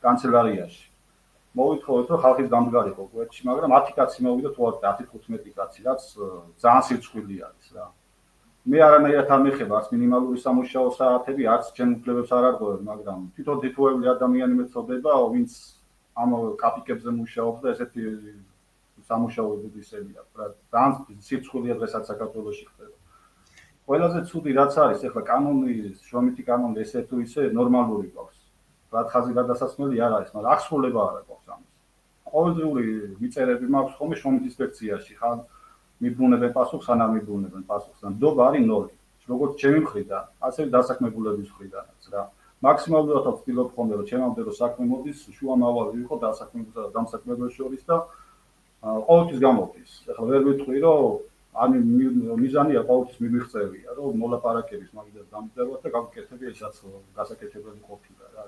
კანცელარიაში. მოვითხოვეთ, რომ ხალხის დამდგარიყო გვერდში, მაგრამ 10 კაცი მოვიდა თუ არ 10-15 კაცი, რაც ძალიან სირცხვილი არის რა. მე არანაირად არ მეხება არც მინიმალური სამუშაო საათები, არც ჩემ უფლებებს არ არღვევ, მაგრამ თვითონ თითოეული ადამიანი მეცოდება, ვინც ამ კაპიკებზე მუშაობს და ესეთი სამუშაოები ისები აქვს რა. ძალიან სირცხვილია დღესაც საქართველოში ხდება. ყველაზე ცუდი რაც არის, ეხლა კანონი, შრომითი კანონი ესე თუ ისე ნორმალური გვაქვს. რა ხაზი გადასასმელი არ არის, მაგრამ აღსრულება არ აქვს ამის. ყოველდღიური მიწერები მაქვს ხოლმე შრომით ინსპექციაში, ხან მიბრუნებენ პასუხს, ან არ მიბრუნებენ პასუხს. ნდობა არის 0. როგორც ჩემი მხრიდან, ასევე დასაქმებულების მხრიდანაც რა. მაქსიმალურად ვცდილობ ხოლმე, რომ ჩემამდე რომ საქმე მოდის, შუამავალი ვიყო დასაქმებულსა და დამსაქმებელ შორის და ყოველთვის გამოდის. ეხლა ვერ ვიტყვი, რომ ანუ მიზანია ყოველთვის მიმიღწევია, რომ მოლაპარაკების მაგიდას დამწერვა და გავუკეთებია ისაც გასაკეთებელი ყოფილა რა.